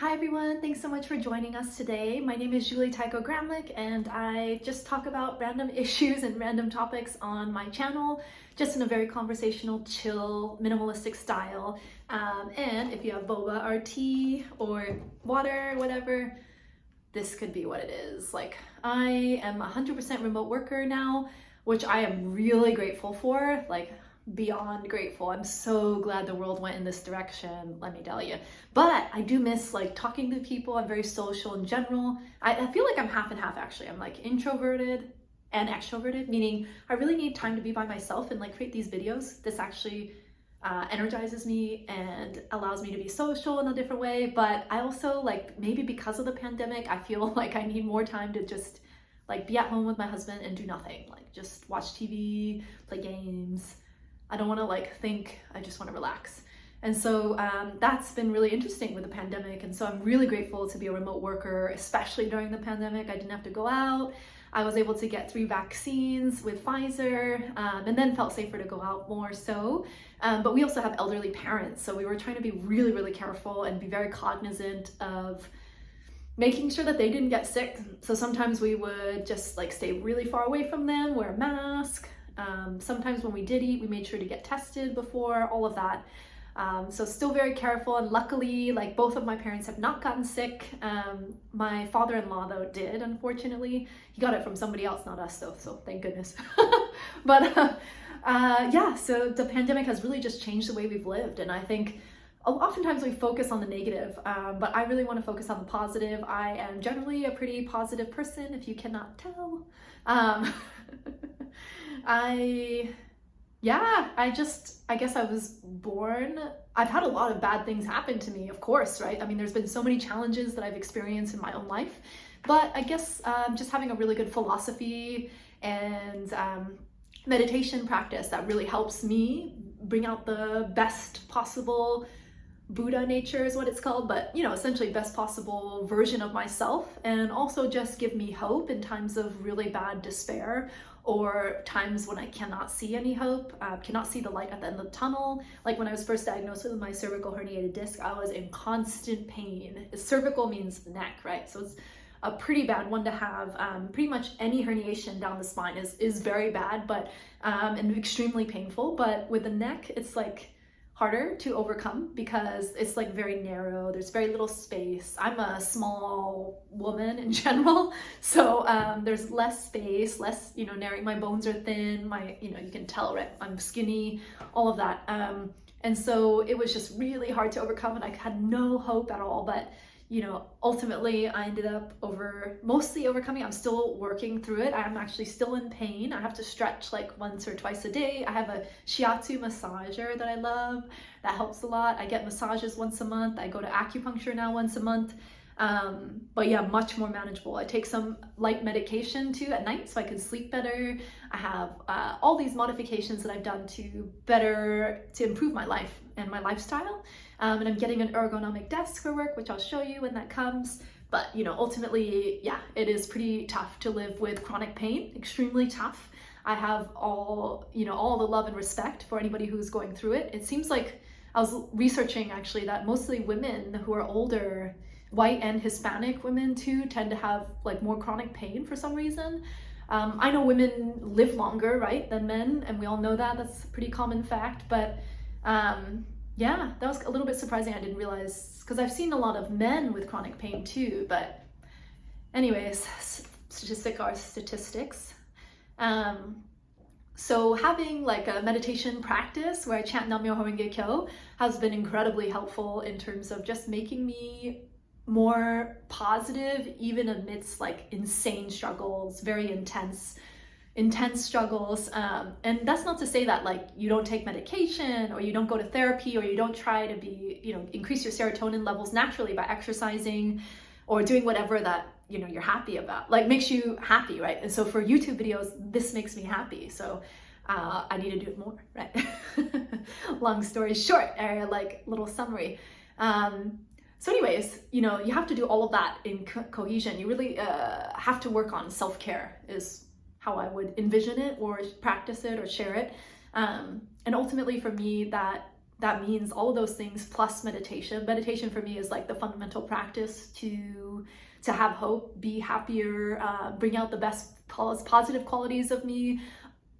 Hi everyone, thanks so much for joining us today. My name is Julie Tycho Gramlich and I just talk about random issues and random topics on my channel, just in a very conversational, chill, minimalistic style. And if you have boba or tea or water, whatever, this could be what it is. Like, I am 100% remote worker now, which I am really grateful for. Like, beyond grateful. I'm so glad the world went in this direction, let me tell you. But I do miss like talking to people. I'm very social in general. I feel like I'm half and half actually. I'm like introverted and extroverted, meaning I really need time to be by myself and like create these videos. This actually energizes me and allows me to be social in a different way. But I also, like, maybe because of the pandemic, I feel like I need more time to just like be at home with my husband and do nothing, like just watch TV, play games. I don't want to like think, I just want to relax. And so that's been really interesting with the pandemic. And so I'm really grateful to be a remote worker, especially during the pandemic. I didn't have to go out. I was able to get 3 vaccines with Pfizer, and then felt safer to go out more so. But we also have elderly parents. So we were trying to be really, really careful and be very cognizant of making sure that they didn't get sick. So sometimes we would just like stay really far away from them, wear a mask. Sometimes when we did eat, we made sure to get tested before, all of that. So still very careful, and luckily, like, both of my parents have not gotten sick. My father-in-law though did, unfortunately. He got it from somebody else, not us though, so thank goodness. But yeah, so the pandemic has really just changed the way we've lived, and I think oftentimes we focus on the negative, but I really want to focus on the positive. I am generally a pretty positive person, if you cannot tell. I guess I was born. I've had a lot of bad things happen to me, of course, right? I mean, there's been so many challenges that I've experienced in my own life, but I guess just having a really good philosophy and meditation practice that really helps me bring out the best possible Buddha nature is what it's called, but you know, essentially best possible version of myself, and also just give me hope in times of really bad despair or times when I cannot see any hope, cannot see the light at the end of the tunnel. Like when I was first diagnosed with my cervical herniated disc, I was in constant pain. Cervical means neck, right? So it's a pretty bad one to have. Pretty much any herniation down the spine is very bad, but and extremely painful. But with the neck, it's like harder to overcome because it's like very narrow. There's very little space. I'm a small woman in general, so there's less space, less, you know, narrowing. My bones are thin. You can tell, right? I'm skinny, all of that. And so it was just really hard to overcome, and I had no hope at all. But you know, ultimately I ended up mostly overcoming. I'm still working through it. I'm actually still in pain. I have to stretch like once or twice a day. I have a shiatsu massager that I love. That helps a lot. I get massages once a month. I go to acupuncture now once a month. But yeah, much more manageable. I take some light medication too at night so I can sleep better. I have all these modifications that I've done to improve my life and my lifestyle. And I'm getting an ergonomic desk for work, which I'll show you when that comes. But you know, ultimately, yeah, it is pretty tough to live with chronic pain, extremely tough. I have all the love and respect for anybody who's going through it. It seems like I was researching actually that mostly women who are older, white and Hispanic women too, tend to have like more chronic pain for some reason. I know women live longer, right, than men, and we all know that. That's a pretty common fact. But yeah, that was a little bit surprising. I didn't realize, because I've seen a lot of men with chronic pain too. But anyways, statistics are statistics. So having like a meditation practice where I chant Nam-myoho Renge Kyo has been incredibly helpful in terms of just making me more positive, even amidst like insane struggles, very intense struggles. And that's not to say that like you don't take medication or you don't go to therapy or you don't try to increase your serotonin levels naturally by exercising or doing whatever that you're happy about, like makes you happy, right? And so for YouTube videos, this makes me happy, so I need to do it more, right? Long story short, like little summary. So anyways, you have to do all of that in Cohesion. You really have to work on self-care is how I would envision it, or practice it, or share it. And ultimately for me, that that means all of those things plus meditation. Meditation for me is like the fundamental practice to have hope, be happier, bring out the best positive qualities of me,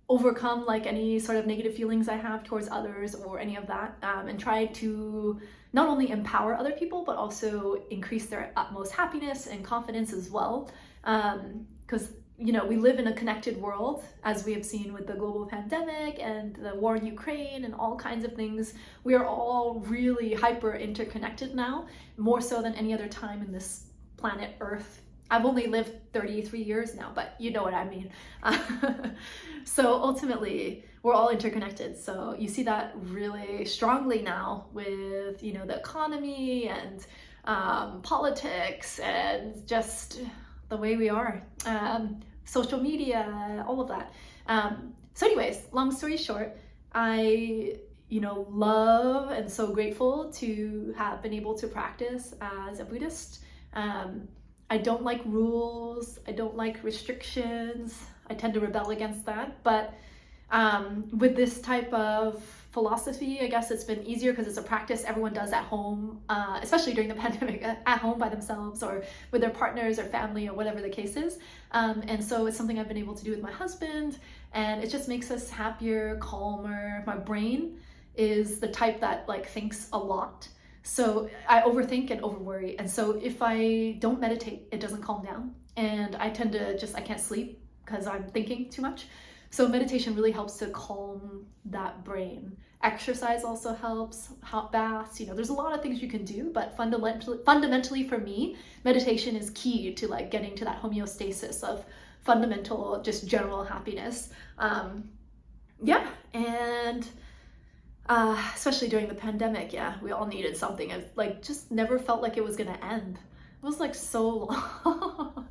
overcome like any sort of negative feelings I have towards others or any of that, and try to not only empower other people, but also increase their utmost happiness and confidence as well. Because we live in a connected world, as we have seen with the global pandemic and the war in Ukraine and all kinds of things. We are all really hyper interconnected now, more so than any other time in this planet Earth. I've only lived 33 years now, but you know what I mean. So ultimately, we're all interconnected. So you see that really strongly now with, the economy and politics and just the way we are, social media, all of that. So anyways, long story short, I love and so grateful to have been able to practice as a Buddhist. I don't like rules, I don't like restrictions, I tend to rebel against that, but with this type of philosophy, I guess it's been easier because it's a practice everyone does at home, especially during the pandemic, at home by themselves or with their partners or family or whatever the case is. And so it's something I've been able to do with my husband, and it just makes us happier, calmer. My brain is the type that like thinks a lot. So I overthink and overworry. And so if I don't meditate, it doesn't calm down. And I tend to I can't sleep because I'm thinking too much. So meditation really helps to calm that brain. Exercise also helps, hot baths, there's a lot of things you can do, but fundamentally for me, meditation is key to like getting to that homeostasis of fundamental, just general happiness. And especially during the pandemic, we all needed something. It like just never felt like it was gonna end. It was like so long.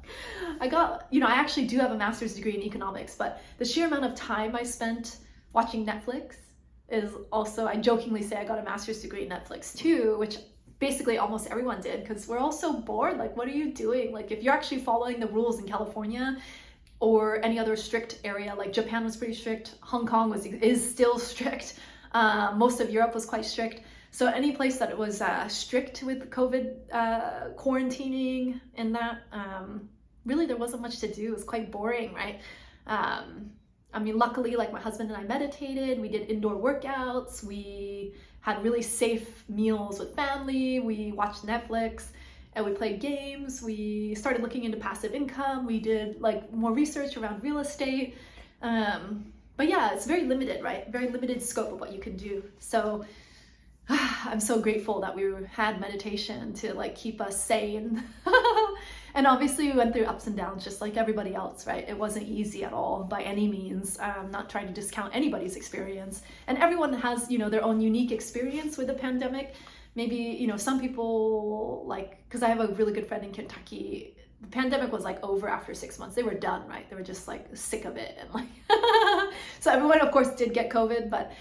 I actually do have a master's degree in economics, but the sheer amount of time I spent watching Netflix is also, I jokingly say I got a master's degree in Netflix too, which basically almost everyone did, because we're all so bored. Like, what are you doing? Like, if you're actually following the rules in California or any other strict area, like Japan was pretty strict, Hong Kong is still strict. Most of Europe was quite strict. So any place that was strict with COVID quarantining and that, really there wasn't much to do. It was quite boring, right? Luckily, like my husband and I meditated, we did indoor workouts, we had really safe meals with family, we watched Netflix, and we played games, we started looking into passive income, we did like more research around real estate. But yeah, it's very limited, right? Very limited scope of what you can do. So I'm so grateful that we had meditation to like keep us sane. And obviously we went through ups and downs just like everybody else, right? It wasn't easy at all by any means. I'm not trying to discount anybody's experience. And everyone has, their own unique experience with the pandemic. Maybe, some people like, because I have a really good friend in Kentucky, the pandemic was like over after 6 months. They were done, right? They were just like sick of it. And like, so everyone of course did get COVID, but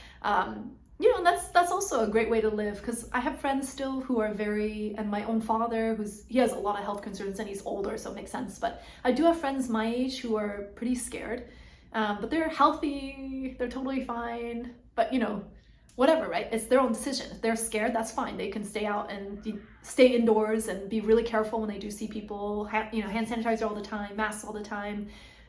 that's also a great way to live, because I have friends still who are and my own father, he has a lot of health concerns and he's older, so it makes sense. But I do have friends my age who are pretty scared, but they're healthy, they're totally fine. But whatever, right? It's their own decision. If they're scared, that's fine. They can stay out and stay indoors and be really careful when they do see people, hand sanitizer all the time, masks all the time,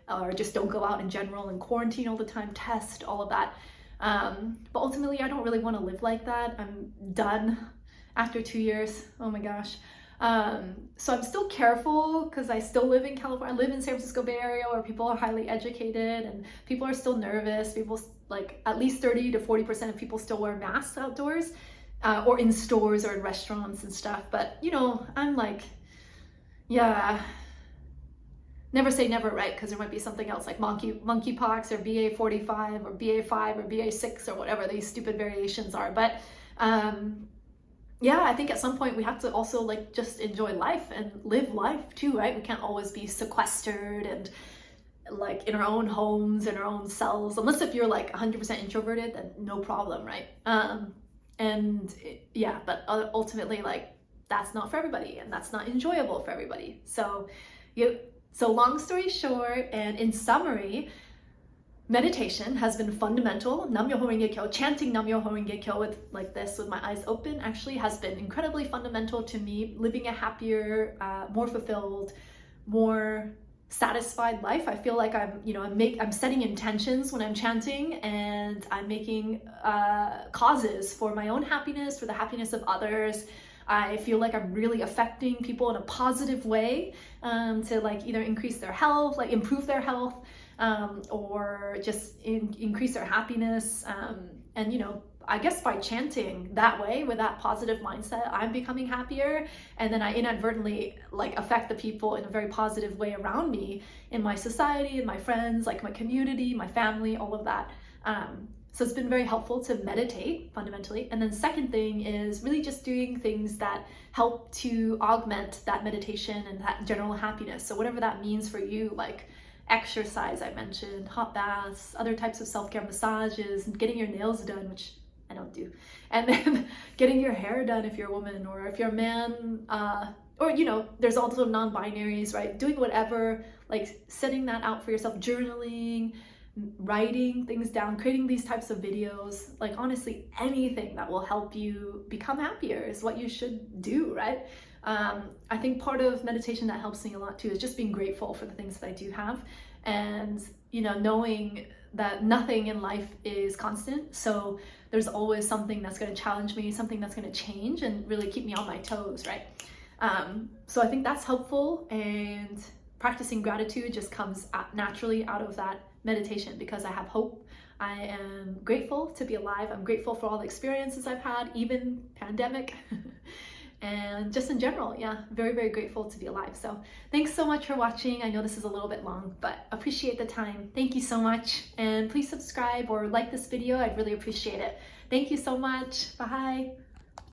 or just don't go out in general and quarantine all the time, test, all of that. But ultimately, I don't really want to live like that. I'm done after 2 years. Oh my gosh. So I'm still careful because I still live in California. I live in San Francisco Bay Area where people are highly educated and people are still nervous. People, like at least 30 to 40% of people still wear masks outdoors, or in stores or in restaurants and stuff. But I'm like, never say never, right? Because there might be something else like monkeypox or BA45 or BA5 or BA6 or whatever these stupid variations are. But I think at some point we have to also like just enjoy life and live life too, right? We can't always be sequestered and like in our own homes, in our own cells, unless if you're like 100% introverted, then no problem, right? But ultimately, like, that's not for everybody and that's not enjoyable for everybody. So long story short, and in summary, Meditation has been fundamental. Nam-myoho Renge Kyo, chanting Nam-myoho Renge Kyo with like this with my eyes open actually has been incredibly fundamental to me living a happier, more fulfilled, more satisfied life. I feel like I'm setting intentions when I'm chanting, and I'm making causes for my own happiness, for the happiness of others. I feel like I'm really affecting people in a positive way, to like either increase their health, like improve their health, or just increase their happiness. And I guess by chanting that way with that positive mindset, I'm becoming happier, and then I inadvertently like affect the people in a very positive way around me, in my society, in my friends, like my community, my family, all of that. So it's been very helpful to meditate fundamentally. And then second thing is really just doing things that help to augment that meditation and that general happiness. So whatever that means for you, like exercise, I mentioned, hot baths, other types of self-care, massages, and getting your nails done, which I don't do. And then getting your hair done if you're a woman, or if you're a man, or there's also non-binaries, right? Doing whatever, like setting that out for yourself, journaling, writing things down, creating these types of videos, like honestly anything that will help you become happier is what you should do, right? I think part of meditation that helps me a lot too is just being grateful for the things that I do have, and knowing that nothing in life is constant, so there's always something that's going to challenge me, something that's going to change and really keep me on my toes, right? So I think that's helpful, and practicing gratitude just comes naturally out of that meditation because I have hope. I am grateful to be alive. I'm grateful for all the experiences I've had, even pandemic. And just in general, yeah, very, very grateful to be alive. So thanks so much for watching. I know this is a little bit long, but appreciate the time. Thank you so much. And please subscribe or like this video. I'd really appreciate it. Thank you so much. Bye.